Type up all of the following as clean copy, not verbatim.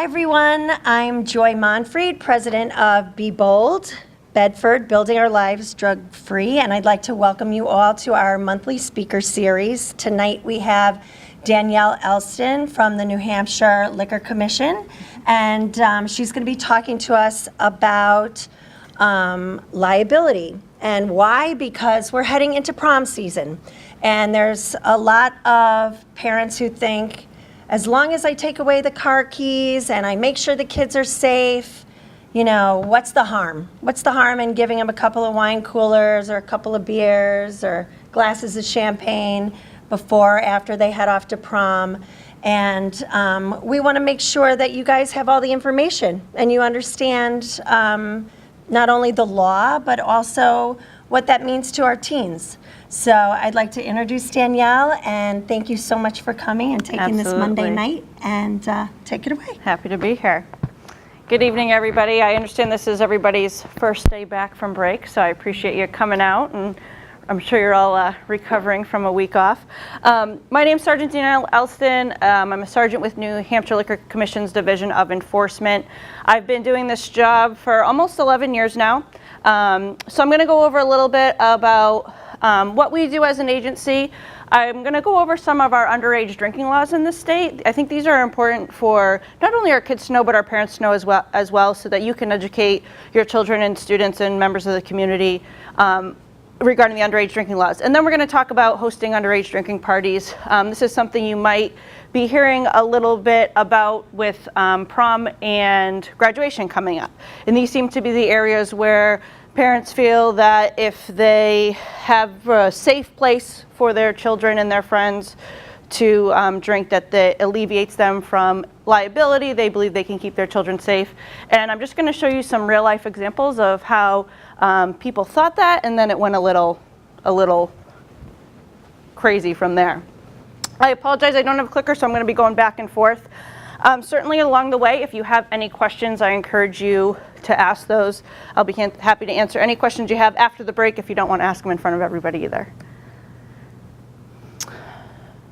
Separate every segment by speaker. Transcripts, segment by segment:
Speaker 1: everyone. I'm Joy Monfried, president of BeBold, Bedford, Building Our Lives Drug-Free, and I'd like to welcome you all to our monthly speaker series. Tonight we have Danielle Ellston from the New Hampshire Liquor Commission, and she's going to be talking to us about liability. And why? Because we're heading into prom season, and there's a lot of parents who think, as long as I take away the car keys and I make sure the kids are safe, you know, what's the harm? What's the harm in giving them a couple of wine coolers or a couple of beers or glasses of champagne before or after they head off to prom? And we want to make sure that you guys have all the information and you understand not only the law, but also what that means to our teens. So I'd like to introduce Danielle, and thank you so much for coming and taking this Monday night, and take it away.
Speaker 2: Happy to be here. Good evening, everybody. I understand this is everybody's first day back from break, so I appreciate you coming out, and I'm sure you're all recovering from a week off. My name's Sergeant Danielle Ellston. I'm a sergeant with New Hampshire Liquor Commission's Division of Enforcement. I've been doing this job for almost 11 years now. So I'm going to go over a little bit about what we do as an agency. I'm going to go over some of our underage drinking laws in the state. I think these are important for not only our kids to know, but our parents to know as well, so that you can educate your children and students and members of the community regarding the underage drinking laws. And then we're going to talk about hosting underage drinking parties. This is something you might be hearing a little bit about with prom and graduation coming up. And these seem to be the areas where parents feel that if they have a safe place for their children and their friends to drink, that alleviates them from liability. They believe they can keep their children safe. And I'm just going to show you some real life examples of how people thought that, and then it went a little crazy from there. I apologize, I don't have a clicker, so I'm going to be going back and forth. Certainly along the way, if you have any questions, I encourage you to ask those. I'll be happy to answer any questions you have after the break if you don't want to ask them in front of everybody either.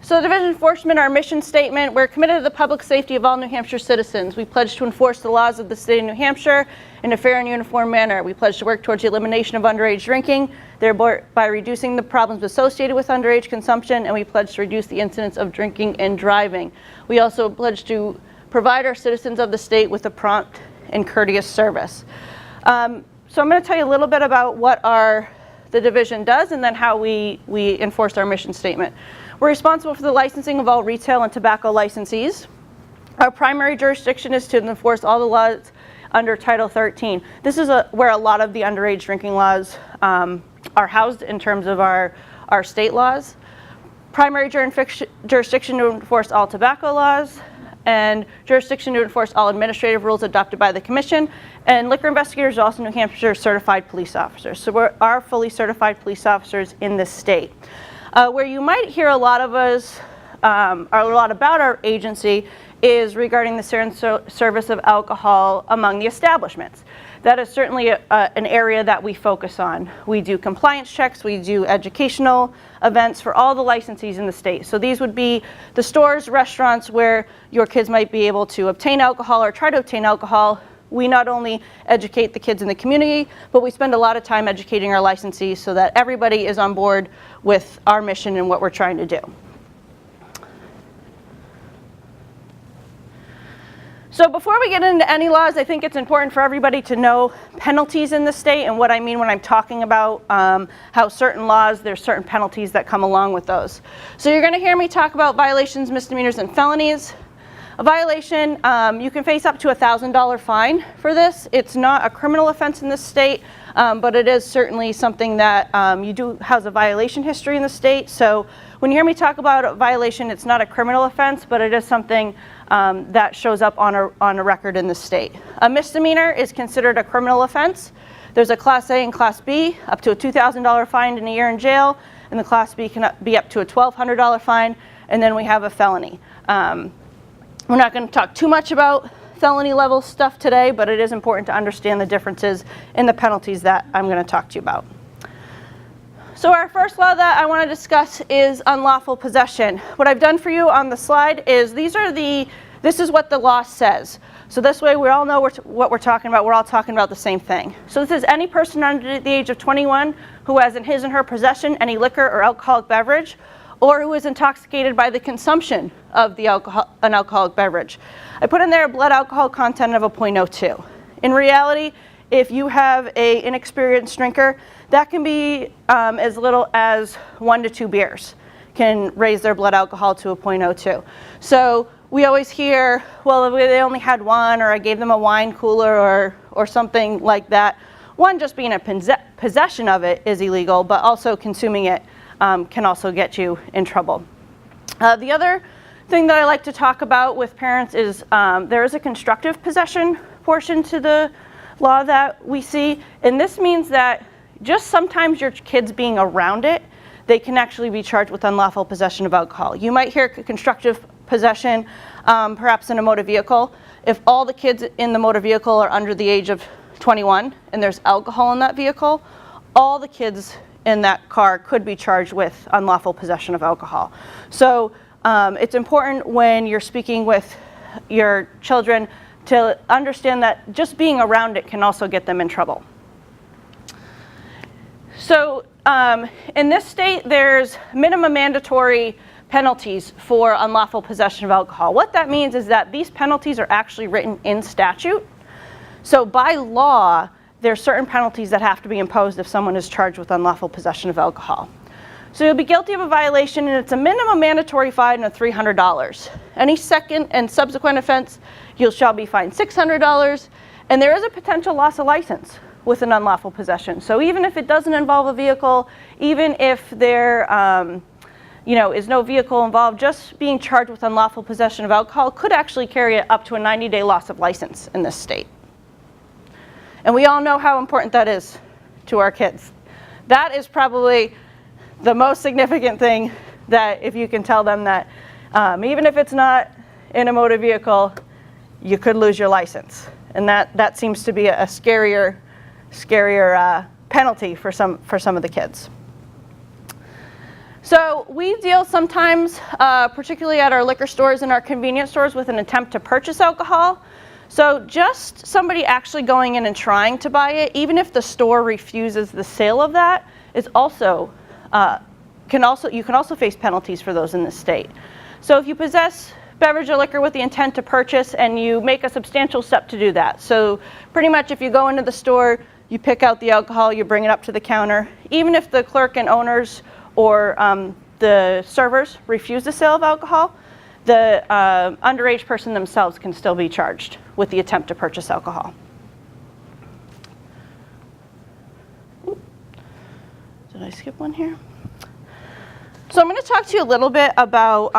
Speaker 2: So Division Enforcement, our mission statement: we're committed to the public safety of all New Hampshire citizens. We pledge to enforce the laws of the state of New Hampshire in a fair and uniform manner. We pledge to work towards the elimination of underage drinking, thereby reducing the problems associated with underage consumption, and we pledge to reduce the incidence of drinking and driving. We also pledge to provide our citizens of the state with a prompt and courteous service. So I'm going to tell you a little bit about what the division does, and then how we enforce our mission statement. We're responsible for the licensing of all retail and tobacco licensees. Our primary jurisdiction is to enforce all the laws under Title 13. This is where a lot of the underage drinking laws are housed in terms of our state laws. Primary jurisdiction to enforce all tobacco laws, and jurisdiction to enforce all administrative rules adopted by the Commission. And liquor investigators are also New Hampshire certified police officers. So we are fully certified police officers in this state. Where you might hear a lot of us, or a lot about our agency, is regarding the service of alcohol among the establishments. That is certainly an area that we focus on. We do compliance checks, we do educational events for all the licensees in the state. So these would be the stores, restaurants where your kids might be able to obtain alcohol or try to obtain alcohol. We not only educate the kids in the community, but we spend a lot of time educating our licensees so that everybody is on board with our mission and what we're trying to do. So before we get into any laws, I think it's important for everybody to know penalties in the state, and what I mean when I'm talking about how certain laws, there's certain penalties that come along with those. So you're going to hear me talk about violations, misdemeanors, and felonies. A violation, you can face up to a $1,000 fine for this. It's not a criminal offense in this state, but it is certainly something that you do has a violation history in the state. So when you hear me talk about a violation, it's not a criminal offense, but it is something that shows up on a record in the state. A misdemeanor is considered a criminal offense. There's a Class A and Class B, up to a $2,000 fine and a year in jail, and the Class B can be up to a $1,200 fine, and then we have a felony. We're not going to talk too much about felony level stuff today, but it is important to understand the differences in the penalties that I'm going to talk to you about. So our first law that I want to discuss is unlawful possession. What I've done for you on the slide is these are the This is what the law says. So this way we all know what we're talking about. We're all talking about the same thing. So this is any person under the age of 21 who has in his and her possession any liquor or alcoholic beverage, or who is intoxicated by the consumption of an alcoholic beverage. I put in there a blood alcohol content of a 0.02. In reality, if you have an inexperienced drinker, that can be as little as 1 to 2 beers can raise their blood alcohol to a 0.02. So we always hear, well, if they only had 1, or I gave them a wine cooler or something like that. One, just being in possession of it is illegal, but also consuming it can also get you in trouble. The other thing that I like to talk about with parents is there is a constructive possession portion to the law that we see, and this means that just sometimes your kids being around it, they can actually be charged with unlawful possession of alcohol. You might hear constructive possession perhaps in a motor vehicle. If all the kids in the motor vehicle are under the age of 21 and there's alcohol in that vehicle, all the kids in that car could be charged with unlawful possession of alcohol. So it's important when you're speaking with your children to understand that just being around it can also get them in trouble. So in this state, there's minimum mandatory penalties for unlawful possession of alcohol. What that means is that these penalties are actually written in statute. So by law, there are certain penalties that have to be imposed if someone is charged with unlawful possession of alcohol. So you'll be guilty of a violation, and it's a minimum mandatory fine of $300. Any second and subsequent offense, you shall be fined $600, and there is a potential loss of license with an unlawful possession. So even if it doesn't involve a vehicle, even if there is no vehicle involved, just being charged with unlawful possession of alcohol could actually carry it up to a 90-day loss of license in this state. And we all know how important that is to our kids. That is probably the most significant thing, that if you can tell them that even if it's not in a motor vehicle, you could lose your license. And that seems to be a scarier penalty for some of the kids. So we deal sometimes, particularly at our liquor stores and our convenience stores, with an attempt to purchase alcohol. So just somebody actually going in and trying to buy it, even if the store refuses the sale of that, is also you can also face penalties for those in this state. So if you possess beverage or liquor with the intent to purchase and you make a substantial step to do that. So pretty much if you go into the store, you pick out the alcohol, you bring it up to the counter, even if the clerk and owners or the servers refuse the sale of alcohol, the underage person themselves can still be charged with the attempt to purchase alcohol. Did I skip one here? So I'm going to talk to you a little bit about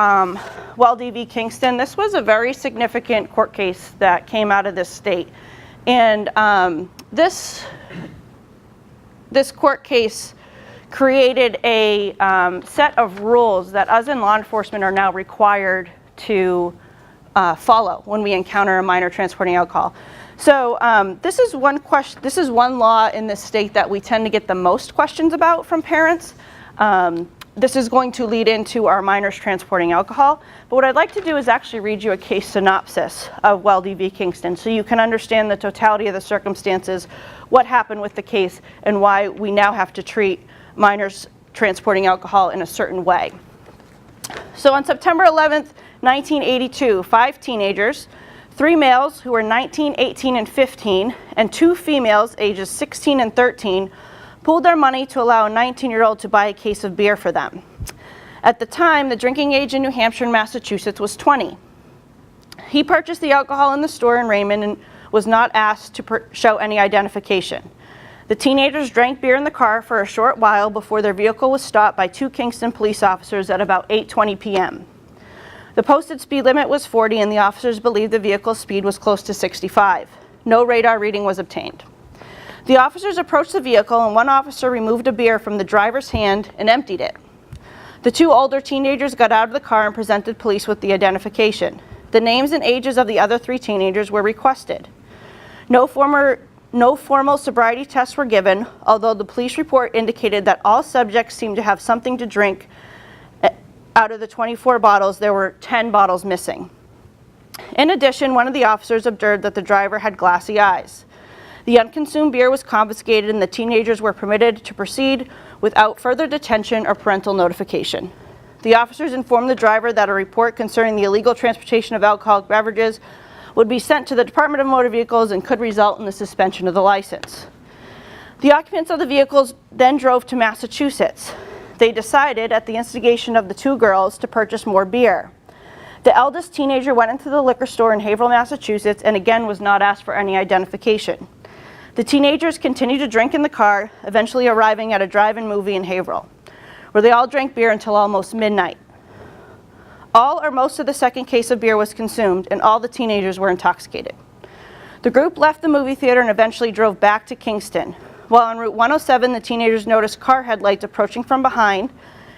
Speaker 2: Weldy v. Kingston. This was a very significant court case that came out of this state. And this court case created a set of rules that us in law enforcement are now required to follow when we encounter a minor transporting alcohol. So this is one law in this state that we tend to get the most questions about from parents. This is going to lead into our minors transporting alcohol. But what I'd like to do is actually read you a case synopsis of Weldy v. Kingston so you can understand the totality of the circumstances, what happened with the case, and why we now have to treat minors transporting alcohol in a certain way. So on September 11th, 1982, 5 teenagers, 3 males who were 19, 18, and 15, and 2 females ages 16 and 13, pooled their money to allow a 19-year-old to buy a case of beer for them. At the time, the drinking age in New Hampshire and Massachusetts was 20. He purchased the alcohol in the store in Raymond and was not asked to show any identification. The teenagers drank beer in the car for a short while before their vehicle was stopped by 2 Kingston police officers at about 8:20 p.m. The posted speed limit was 40 and the officers believed the vehicle's speed was close to 65. No radar reading was obtained. The officers approached the vehicle and one officer removed a beer from the driver's hand and emptied it. The 2 older teenagers got out of the car and presented police with the identification. The names and ages of the other 3 teenagers were requested. No formal sobriety tests were given, although the police report indicated that all subjects seemed to have something to drink. Out of the 24 bottles, there were 10 bottles missing. In addition, one of the officers observed that the driver had glassy eyes. The unconsumed beer was confiscated and the teenagers were permitted to proceed without further detention or parental notification. The officers informed the driver that a report concerning the illegal transportation of alcoholic beverages would be sent to the Department of Motor Vehicles and could result in the suspension of the license. The occupants of the vehicles then drove to Massachusetts. They decided, at the instigation of the two girls, to purchase more beer. The eldest teenager went into the liquor store in Haverhill, Massachusetts, and again was not asked for any identification. The teenagers continued to drink in the car, eventually arriving at a drive-in movie in Haverhill, where they all drank beer until almost midnight. All or most of the second case of beer was consumed, and all the teenagers were intoxicated. The group left the movie theater and eventually drove back to Kingston. While on Route 107, the teenagers noticed car headlights approaching from behind,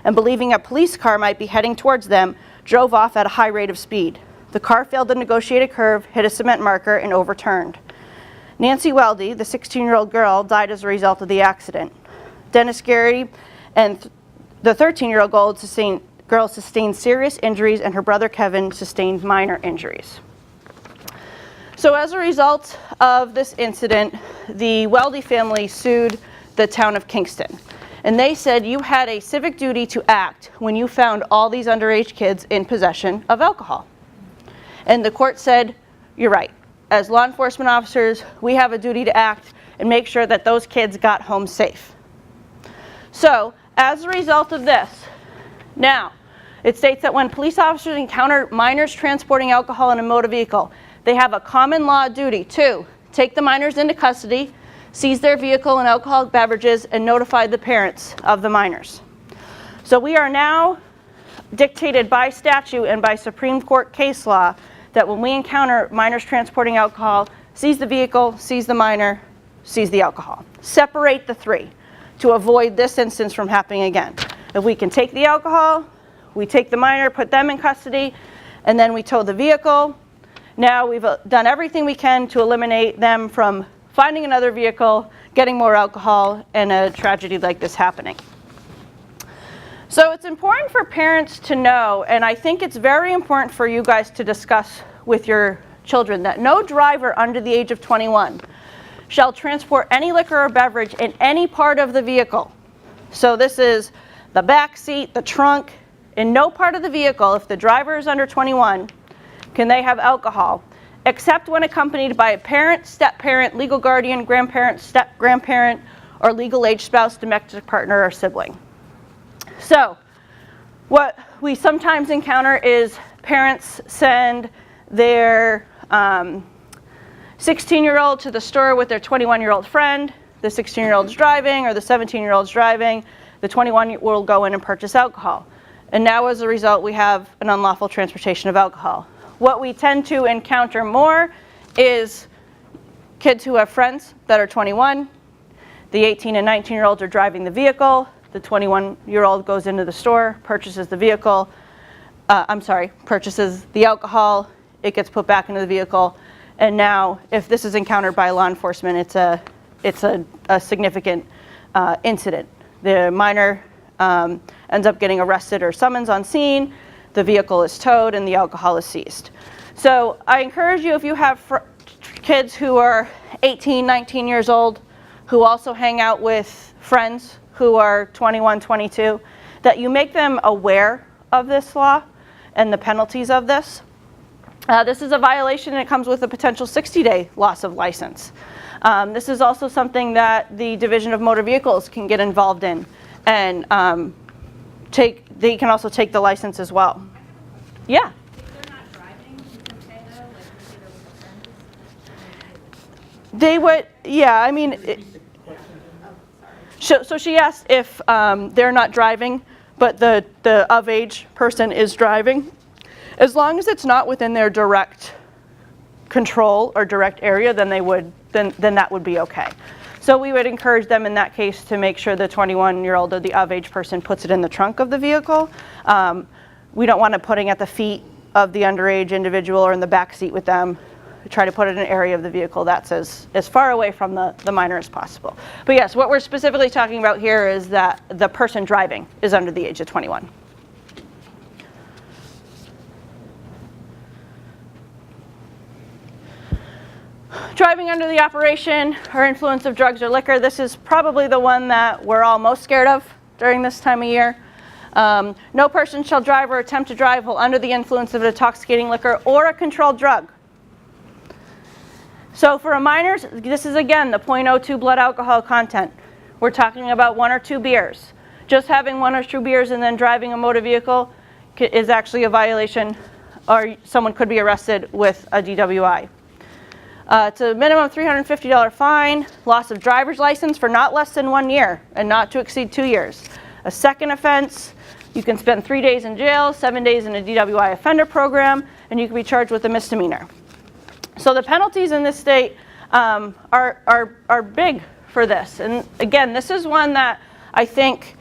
Speaker 2: and believing a police car might be heading towards them, drove off at a high rate of speed. The car failed the negotiated curve, hit a cement marker, and overturned. Nancy Weldy, the 16-year-old girl, died as a result of the accident. Dennis Gary and the 13-year-old girl sustained serious injuries, and her brother Kevin sustained minor injuries. So as a result of this incident, the Weldy family sued the town of Kingston. And they said you had a civic duty to act when you found all these underage kids in possession of alcohol. And the court said, you're right. As law enforcement officers, we have a duty to act and make sure that those kids got home safe. So, as a result of this, now, it states that when police officers encounter minors transporting alcohol in a motor vehicle, they have a common law duty to take the minors into custody, seize their vehicle and alcoholic beverages, and notify the parents of the minors. So we are now dictated by statute and by Supreme Court case law that when we encounter minors transporting alcohol, seize the vehicle, seize the minor, seize the alcohol. Separate the three to avoid this instance from happening again. If we can take the alcohol, we take the minor, put them in custody, and then we tow the vehicle. Now we've done everything we can to eliminate them from finding another vehicle, getting more alcohol, and a tragedy like this happening. So it's important for parents to know, and I think it's very important for you guys to discuss with your children, that no driver under the age of 21 shall transport any liquor or beverage in any part of the vehicle. So this is the back seat, the trunk. In no part of the vehicle, if the driver is under 21, can they have alcohol, except when accompanied by a parent, step-parent, legal guardian, grandparent, step-grandparent, or legal age spouse, domestic partner, or sibling. So what we sometimes encounter is parents send their 16-year-old to the store with their 21-year-old friend. The 16-year-old's driving, or the 17-year-old's driving. The 21-year-old will go in and purchase alcohol. And now as a result, we have an unlawful transportation of alcohol. What we tend to encounter more is kids who have friends that are 21. The 18 and 19-year-olds are driving the vehicle. The 21-year-old goes into the store, purchases the vehicle, purchases the alcohol. It gets put back into the vehicle. And now, if this is encountered by law enforcement, it's a significant incident. The minor ends up getting arrested or summons on scene. The vehicle is towed and the alcohol is seized. So I encourage you, if you have kids who are 18, 19 years old, who also hang out with friends who are 21, 22, that you make them aware of this law and the penalties of this. This is a violation, and it comes with a potential 60-day loss of license. This is also something that the Division of Motor Vehicles can get involved in, and they can also take the license as well. Yeah?
Speaker 3: If they're not driving, you can say though, like either with a friend?
Speaker 2: They would, yeah, I mean, so she asked if they're not driving, but the of-age person is driving. As long as it's not within their direct control or direct area, then then that would be okay. So we would encourage them in that case to make sure the 21-year-old or the of-age person puts it in the trunk of the vehicle. We don't want it putting at the feet of the underage individual or in the back seat with them. We try to put it in an area of the vehicle that's as far away from the minor as possible. But yes, what we're specifically talking about here is that the person driving is under the age of 21. Driving under the operation or influence of drugs or liquor. This is probably the one that we're all most scared of during this time of year. No person shall drive or attempt to drive while under the influence of an intoxicating liquor or a controlled drug. So for a minor, this is again the 0.02 blood alcohol content. We're talking about 1 or 2 beers. Just having 1 or 2 beers and then driving a motor vehicle is actually a violation, or someone could be arrested with a DWI. It's a minimum $350 fine, loss of driver's license for not less than 1 year and not to exceed 2 years. A second offense, you can spend 3 days in jail, 7 days in a DWI offender program, and you can be charged with a misdemeanor. So the penalties in this state are big for this. And again, this is one that I think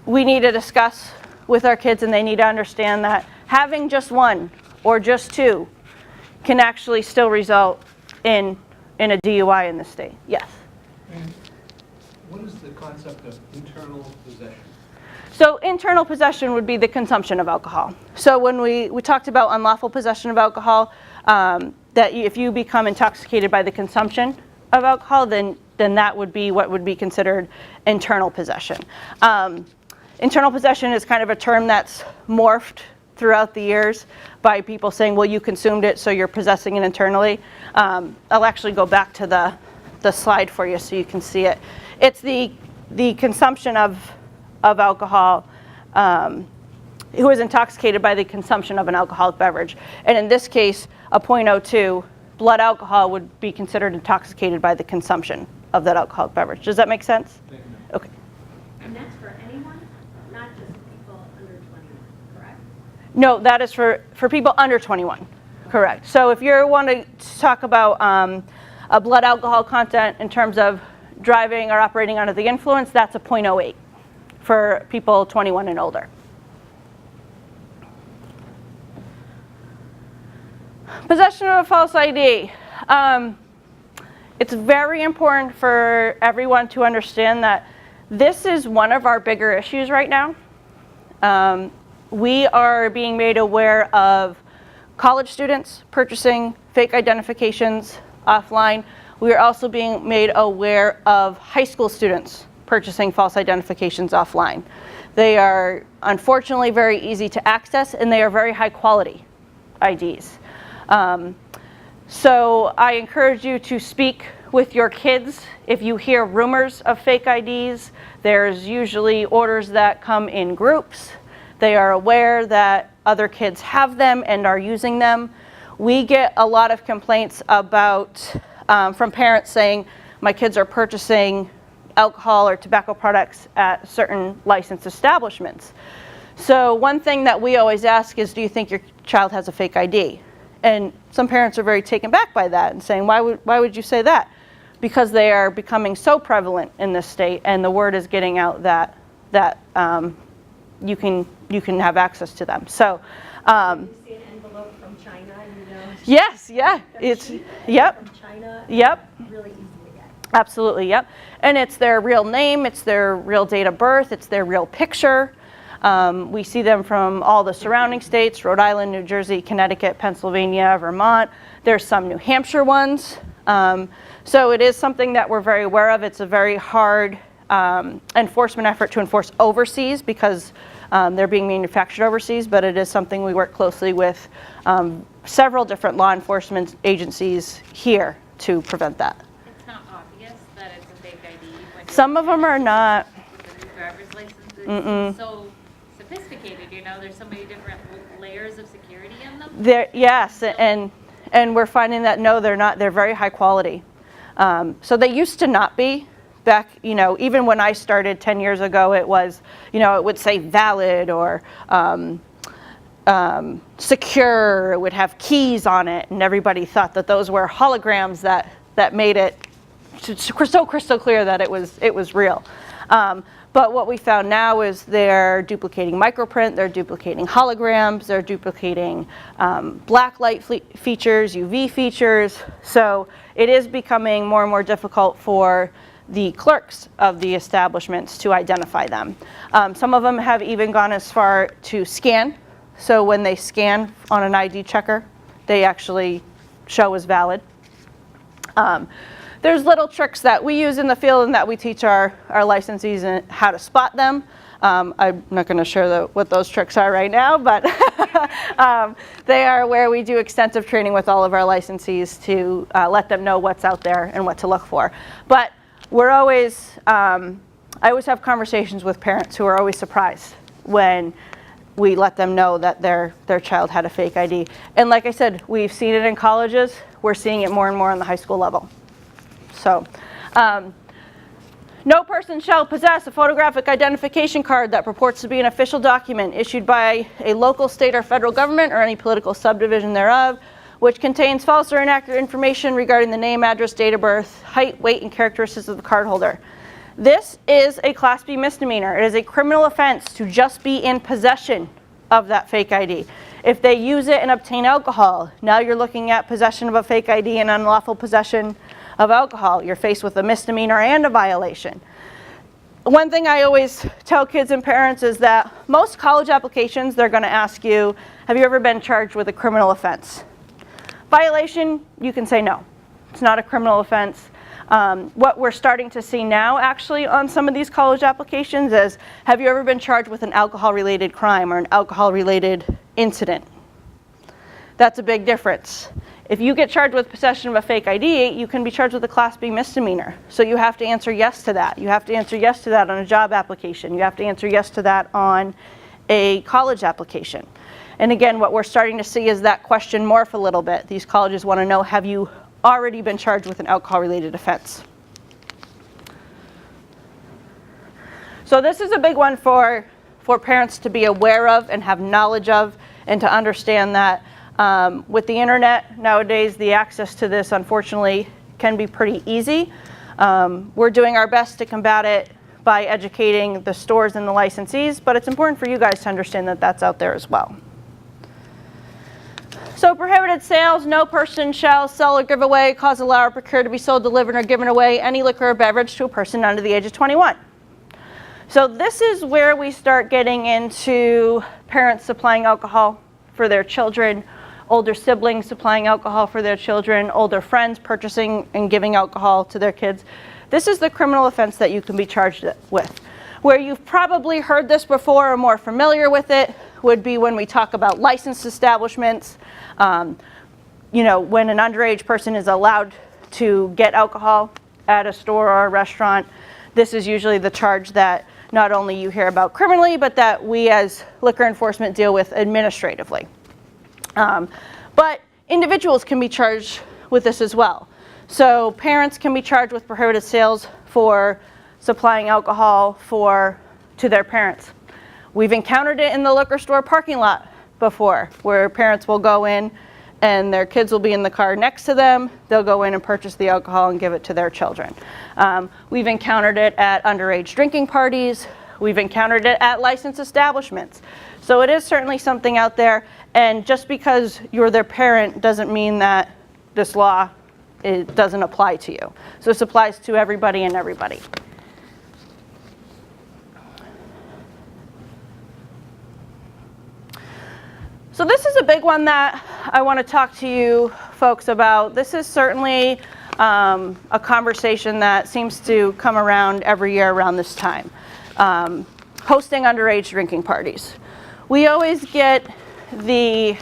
Speaker 2: we need to discuss with our kids, and they need to understand that having just 1 or just 2 can actually still result in a DUI in this state. Yes?
Speaker 4: And what is the concept of internal possession?
Speaker 2: So internal possession would be the consumption of alcohol. So when we talked about unlawful possession of alcohol, that if you become intoxicated by the consumption of alcohol, then that would be what would be considered internal possession. Internal possession is kind of a term that's morphed throughout the years by people saying, well, you consumed it, so you're possessing it internally. I'll actually go back to the slide for you so you can see it. It's the consumption of alcohol, who is intoxicated by the consumption of an alcoholic beverage. And in this case, a 0.02 blood alcohol would be considered intoxicated by the consumption of that alcoholic beverage. Does that make sense? Okay.
Speaker 3: And that's for anyone, not just people under 21, correct?
Speaker 2: No, that is for people under 21, correct. So if you want to talk about a blood alcohol content in terms of driving or operating under the influence, that's a 0.08 for people 21 and older. Possession of a false ID. It's very important for everyone to understand that this is one of our bigger issues right now. We are being made aware of college students purchasing fake identifications offline. We are also being made aware of high school students purchasing false identifications offline. They are unfortunately very easy to access, and they are very high quality IDs. So I encourage you to speak with your kids. If you hear rumors of fake IDs, there's usually orders that come in groups. They are aware that other kids have them and are using them. We get a lot of complaints about from parents saying, my kids are purchasing alcohol or tobacco products at certain licensed establishments. So one thing that we always ask is, do you think your child has a fake ID? And some parents are very taken back by that and saying, why would you say that? Because they are becoming so prevalent in this state, and the word is getting out that you can have access to them. So
Speaker 1: You see an envelope from China, you know?
Speaker 2: yes, yeah, it's yep,
Speaker 1: From China.
Speaker 2: yep.
Speaker 1: Really easy to get.
Speaker 2: Absolutely, yep. And it's their real name, it's their real date of birth, it's their real picture. We see them from all the surrounding states, Rhode Island, New Jersey, Connecticut, Pennsylvania, Vermont. There's some New Hampshire ones. So it is something that we're very aware of. It's a very hard enforcement effort to enforce overseas because they're being manufactured overseas, but it is something we work closely with several different law enforcement agencies here to prevent that.
Speaker 3: It's not obvious that it's a fake ID. When
Speaker 2: Some of them are not.
Speaker 3: the driver's license is
Speaker 2: Mm-mm.
Speaker 3: so sophisticated, you know, there's so many different layers of security in them.
Speaker 2: Yes, and we're finding that no, they're not. They're very high quality. So they used to not be. Back, you know, even when I started 10 years ago, it was, you know, it would say valid or secure. It would have keys on it, and everybody thought that those were holograms that made it so crystal clear that it was real. But what we found now is they're duplicating microprint, they're duplicating holograms, they're duplicating blacklight features, UV features. So it is becoming more and more difficult for the clerks of the establishments to identify them. Some of them have even gone as far to scan. So when they scan on an ID checker, they actually show is valid. There's little tricks that we use in the field and that we teach our licensees and how to spot them. I'm not going to share what those tricks are right now, but they are where we do extensive training with all of our licensees to let them know what's out there and what to look for. But we're always, I always have conversations with parents who are always surprised when we let them know that their child had a fake ID. And like I said, we've seen it in colleges. We're seeing it more and more on the high school level. So, no person shall possess a photographic identification card that purports to be an official document issued by a local, state, or federal government or any political subdivision thereof, which contains false or inaccurate information regarding the name, address, date of birth, height, weight, and characteristics of the cardholder. This is a Class B misdemeanor. It is a criminal offense to just be in possession of that fake ID. If they use it and obtain alcohol, now you're looking at possession of a fake ID and unlawful possession of alcohol. You're faced with a misdemeanor and a violation. One thing I always tell kids and parents is that most college applications, they're going to ask you, have you ever been charged with a criminal offense? Violation, you can say no. It's not a criminal offense. What we're starting to see now actually on some of these college applications is, have you ever been charged with an alcohol-related crime or an alcohol-related incident? That's a big difference. If you get charged with possession of a fake ID, you can be charged with a Class B misdemeanor. So you have to answer yes to that. You have to answer yes to that on a job application. You have to answer yes to that on a college application. And again, what we're starting to see is that question morph a little bit. These colleges want to know, have you already been charged with an alcohol-related offense? So this is a big one for parents to be aware of and have knowledge of, and to understand that with the internet nowadays, the access to this, unfortunately, can be pretty easy. We're doing our best to combat it by educating the stores and the licensees, but it's important for you guys to understand that that's out there as well. So prohibited sales, no person shall sell or give away, cause, allow, or procure to be sold, delivered, or given away any liquor or beverage to a person under the age of 21. So this is where we start getting into parents supplying alcohol for their children, older siblings supplying alcohol for their children, older friends purchasing and giving alcohol to their kids. This is the criminal offense that you can be charged with. Where you've probably heard this before or more familiar with it would be when we talk about licensed establishments. You know, when an underage person is allowed to get alcohol at a store or a restaurant, this is usually the charge that not only you hear about criminally, but that we as liquor enforcement deal with administratively. But individuals can be charged with this as well. So parents can be charged with prohibited sales for supplying alcohol to their parents. We've encountered it in the liquor store parking lot before, where parents will go in and their kids will be in the car next to them. They'll go in and purchase the alcohol and give it to their children. We've encountered it at underage drinking parties. We've encountered it at licensed establishments. So it is certainly something out there, and just because you're their parent doesn't mean that this law, it doesn't apply to you. So this applies to everybody and everybody. So this is a big one that I want to talk to you folks about. This is certainly a conversation that seems to come around every year around this time. Hosting underage drinking parties. We always get the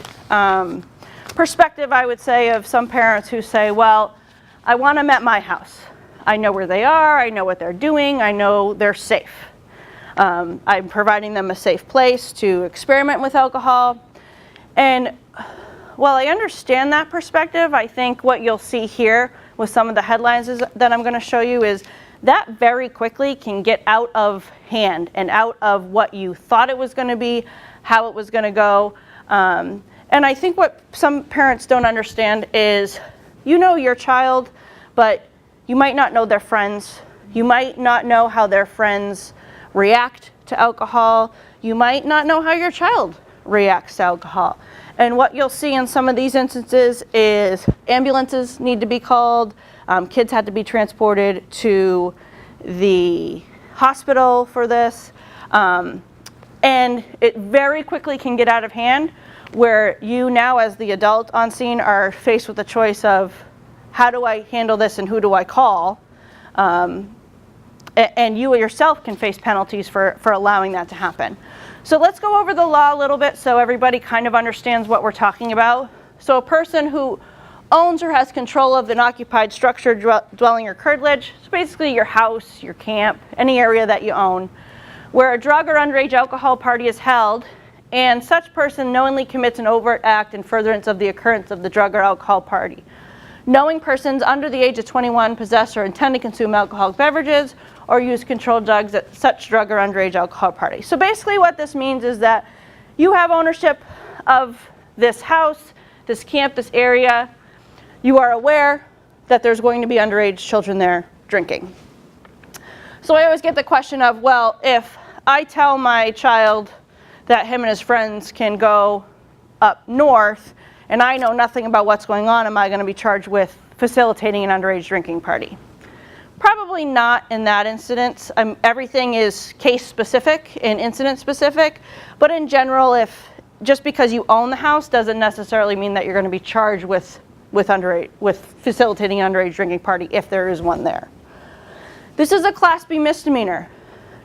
Speaker 2: perspective, I would say, of some parents who say, well, I want them at my house. I know where they are, I know what they're doing, I know they're safe. I'm providing them a safe place to experiment with alcohol. And while I understand that perspective, I think what you'll see here with some of the headlines that I'm going to show you is that very quickly can get out of hand and out of what you thought it was going to be, how it was going to go. And I think what some parents don't understand is, you know your child, but you might not know their friends. You might not know how their friends react to alcohol. You might not know how your child reacts to alcohol. And what you'll see in some of these instances is ambulances need to be called. Kids had to be transported to the hospital for this. And it very quickly can get out of hand where you now as the adult on scene are faced with the choice of how do I handle this and who do I call? And you yourself can face penalties for allowing that to happen. So let's go over the law a little bit so everybody kind of understands what we're talking about. So a person who owns or has control of an occupied structure, dwelling, or curtilage, so basically your house, your camp, any area that you own, where a drug or underage alcohol party is held, and such person knowingly commits an overt act in furtherance of the occurrence of the drug or alcohol party. Knowing persons under the age of 21 possess or intend to consume alcoholic beverages or use controlled drugs at such drug or underage alcohol party. So basically what this means is that you have ownership of this house, this camp, this area. You are aware that there's going to be underage children there drinking. So I always get the question of, well, if I tell my child that him and his friends can go up north and I know nothing about what's going on, am I going to be charged with facilitating an underage drinking party? Probably not in that incident. Everything is case specific and incident specific, but in general, just because you own the house doesn't necessarily mean that you're going to be charged with facilitating an underage drinking party if there is one there. This is a Class B misdemeanor.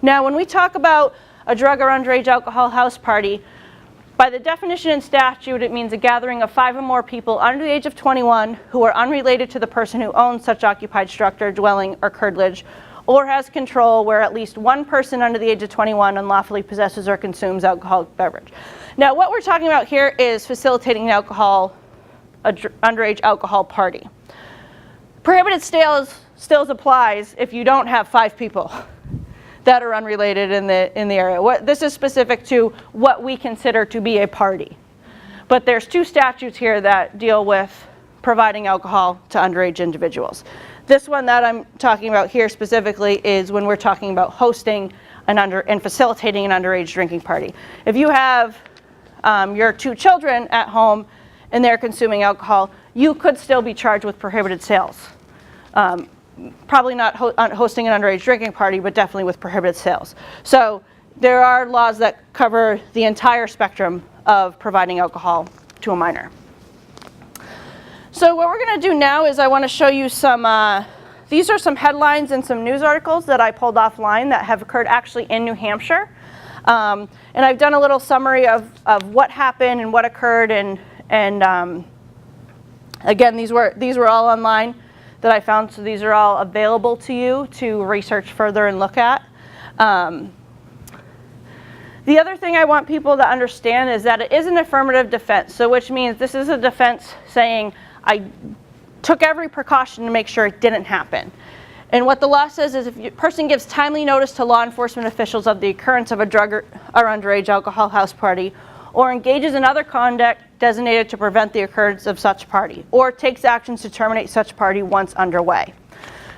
Speaker 2: Now, when we talk about a drug or underage alcohol house party, by the definition in statute, it means a gathering of 5 or more people under the age of 21 who are unrelated to the person who owns such occupied structure, dwelling, or curtilage, or has control where at least one person under the age of 21 unlawfully possesses or consumes alcoholic beverage. Now, what we're talking about here is facilitating an underage alcohol party. Prohibited stills applies if you don't have 5 people that are unrelated in the area. This is specific to what we consider to be a party. But there's 2 statutes here that deal with providing alcohol to underage individuals. This one that I'm talking about here specifically is when we're talking about hosting and facilitating an underage drinking party. If you have your 2 children at home and they're consuming alcohol, you could still be charged with prohibited sales. Probably not hosting an underage drinking party, but definitely with prohibited sales. So there are laws that cover the entire spectrum of providing alcohol to a minor. So what we're going to do now is I want to show you some, these are some headlines and some news articles that I pulled offline that have occurred actually in New Hampshire. And I've done a little summary of what happened and what occurred, and again, these were all online that I found, so these are all available to you to research further and look at. The other thing I want people to understand is that it is an affirmative defense, so which means this is a defense saying I took every precaution to make sure it didn't happen. And what the law says is if a person gives timely notice to law enforcement officials of the occurrence of a drug or underage alcohol house party, or engages in other conduct designated to prevent the occurrence of such party, or takes actions to terminate such party once underway.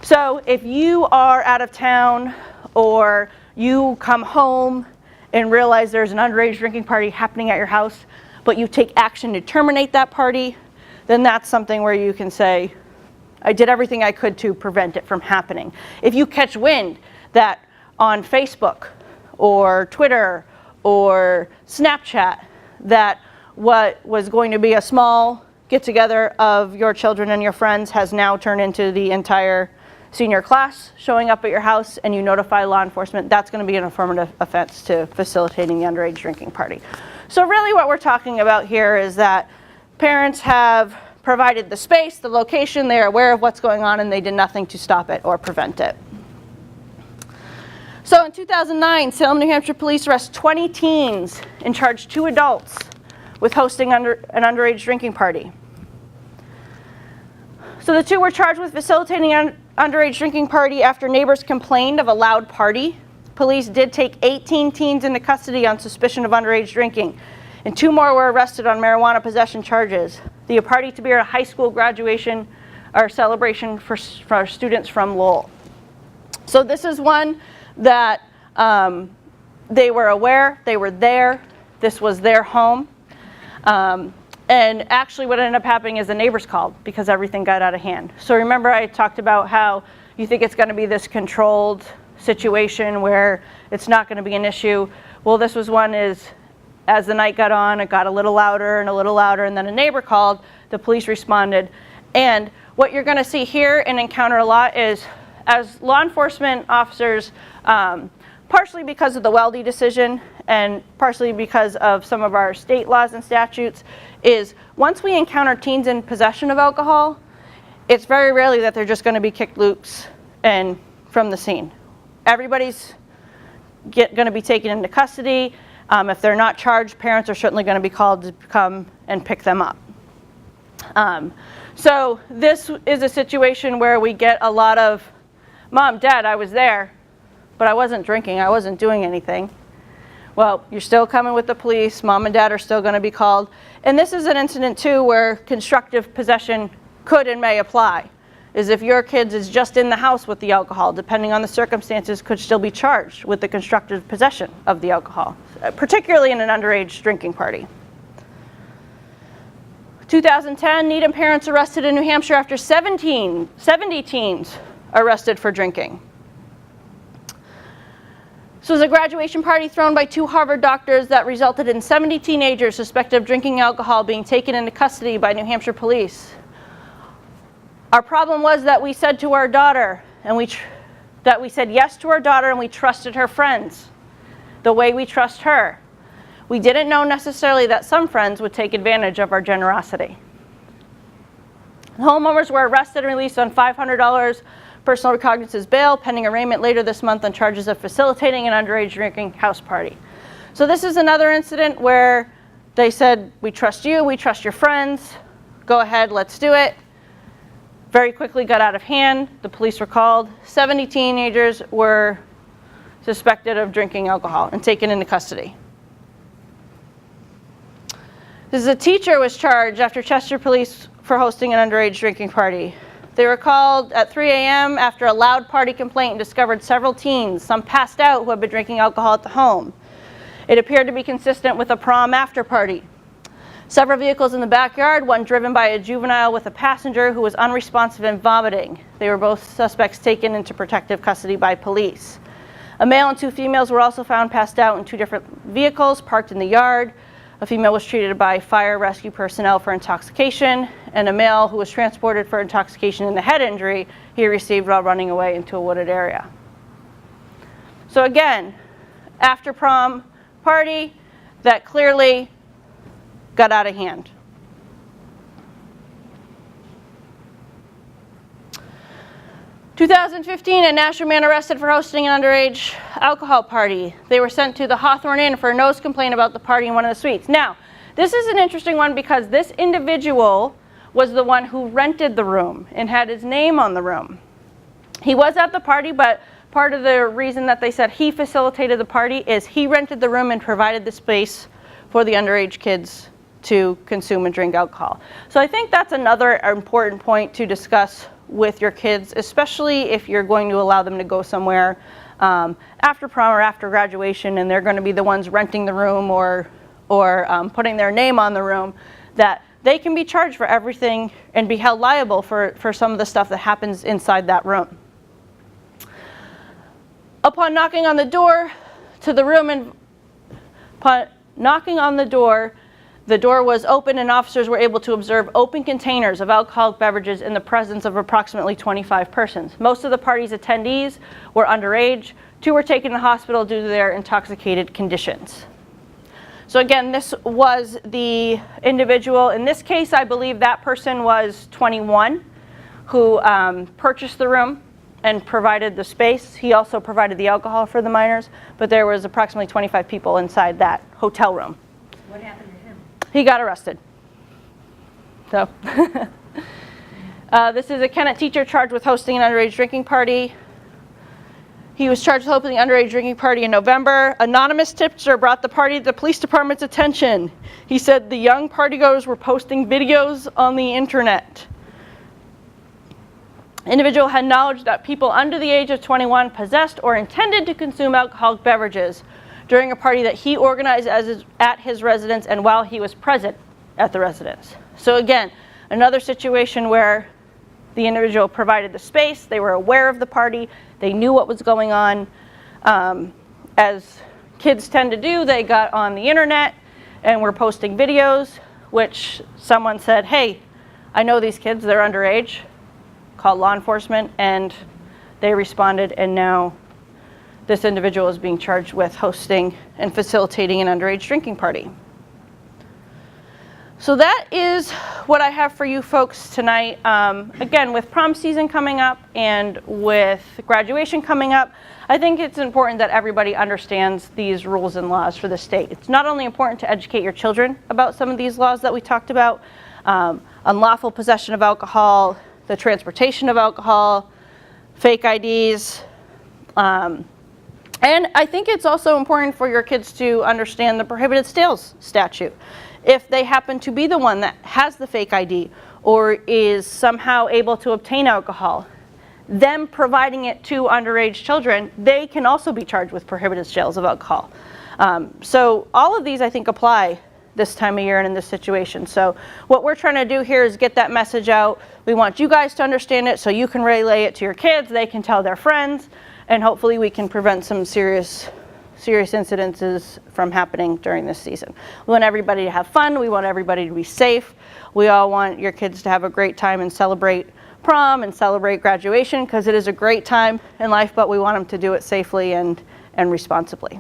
Speaker 2: So if you are out of town or you come home and realize there's an underage drinking party happening at your house, but you take action to terminate that party, then that's something where you can say, I did everything I could to prevent it from happening. If you catch wind that on Facebook or Twitter or Snapchat that what was going to be a small get-together of your children and your friends has now turned into the entire senior class showing up at your house, and you notify law enforcement, that's going to be an affirmative offense to facilitating the underage drinking party. So really what we're talking about here is that parents have provided the space, the location, they're aware of what's going on, and they did nothing to stop it or prevent it. So in 2009, Salem, New Hampshire police arrested 20 teens and charged 2 adults with hosting an underage drinking party. So the 2 were charged with facilitating an underage drinking party after neighbors complained of a loud party. Police did take 18 teens into custody on suspicion of underage drinking, and 2 more were arrested on marijuana possession charges. The party to be a high school graduation or celebration for students from Lowell. So this is one that they were aware, they were there, this was their home. And actually what ended up happening is the neighbors called because everything got out of hand. So remember I talked about how you think it's going to be this controlled situation where it's not going to be an issue. Well, this was one is as the night got on, it got a little louder and a little louder, and then a neighbor called, the police responded. And what you're gonna see here and encounter a lot is, as law enforcement officers, partially because of the Weldy decision and partially because of some of our state laws and statutes, is once we encounter teens in possession of alcohol, it's very rarely that they're just gonna be kicked loose and from the scene. Everybody's gonna be taken into custody. If they're not charged, parents are certainly gonna be called to come and pick them up. So this is a situation where we get a lot of, Mom, Dad, I was there, but I wasn't drinking, I wasn't doing anything. Well, you're still coming with the police, Mom and Dad are still gonna be called. And this is an incident too where constructive possession could and may apply. Is if your kids is just in the house with the alcohol, depending on the circumstances, could still be charged with the constructive possession of the alcohol, particularly in an underage drinking party. 2010, Needham parents arrested in New Hampshire after 70 teens arrested for drinking. This was a graduation party thrown by 2 Harvard doctors that resulted in 70 teenagers suspected of drinking alcohol being taken into custody by New Hampshire police. Our problem was that we said to our daughter, and we said yes to our daughter, and we trusted her friends the way we trust her. We didn't know necessarily that some friends would take advantage of our generosity. The homeowners were arrested and released on $500 personal recognizance bail, pending arraignment later this month on charges of facilitating an underage drinking house party. So this is another incident where they said, we trust you, we trust your friends, go ahead, let's do it. Very quickly got out of hand, the police were called. 70 teenagers were suspected of drinking alcohol and taken into custody. This is a teacher was charged after Chester police for hosting an underage drinking party. They were called at 3 a.m. after a loud party complaint and discovered several teens, some passed out, who had been drinking alcohol at the home. It appeared to be consistent with a prom after party. Several vehicles in the backyard, one driven by a juvenile with a passenger who was unresponsive and vomiting. They were both suspects taken into protective custody by police. A male and 2 females were also found passed out in 2 different vehicles parked in the yard. A female was treated by fire rescue personnel for intoxication, and a male who was transported for intoxication and a head injury he received while running away into a wooded area. So again, after prom party that clearly got out of hand. In 2015, a Nashua man arrested for hosting an underage alcohol party. They were sent to the Hawthorne Inn for a noise complaint about the party in one of the suites. Now, this is an interesting one because this individual was the one who rented the room and had his name on the room. He was at the party, but part of the reason that they said he facilitated the party is he rented the room and provided the space for the underage kids to consume and drink alcohol. So I think that's another important point to discuss with your kids, especially if you're going to allow them to go somewhere after prom or after graduation and they're going to be the ones renting the room or putting their name on the room, that they can be charged for everything and be held liable for some of the stuff that happens inside that room. Upon knocking on the door to the room and the door was open and officers were able to observe open containers of alcoholic beverages in the presence of approximately 25 persons. Most of the party's attendees were underage. 2 were taken to the hospital due to their intoxicated conditions. So again, this was the individual. In this case, I believe that person was 21 who purchased the room and provided the space. He also provided the alcohol for the minors, but there was approximately 25 people inside that hotel room.
Speaker 3: What happened to him?
Speaker 2: He got arrested. So, this is a Kennett teacher charged with hosting an underage drinking party. He was charged with hosting an underage drinking party in November. Anonymous tipster brought the party to the police department's attention. He said the young partygoers were posting videos on the internet. Individual had knowledge that people under the age of 21 possessed or intended to consume alcoholic beverages during a party that he organized at his residence and while he was present at the residence. So again, another situation where the individual provided the space, they were aware of the party, they knew what was going on. As kids tend to do, they got on the internet and we're posting videos, which someone said, hey, I know these kids, they're underage, called law enforcement, and they responded, and now this individual is being charged with hosting and facilitating an underage drinking party. So that is what I have for you folks tonight. Again, with prom season coming up and with graduation coming up, I think it's important that everybody understands these rules and laws for the state. It's not only important to educate your children about some of these laws that we talked about, unlawful possession of alcohol, the transportation of alcohol, fake IDs, and I think it's also important for your kids to understand the prohibited sales statute. If they happen to be the one that has the fake ID or is somehow able to obtain alcohol, them providing it to underage children, they can also be charged with prohibited sales of alcohol. So all of these I think apply this time of year and in this situation. So what we're trying to do here is get that message out. We want you guys to understand it so you can relay it to your kids, they can tell their friends, and hopefully we can prevent some serious incidences from happening during this season. We want everybody to have fun. We want everybody to be safe. We all want your kids to have a great time and celebrate prom and celebrate graduation, because it is a great time in life, but we want them to do it safely and responsibly.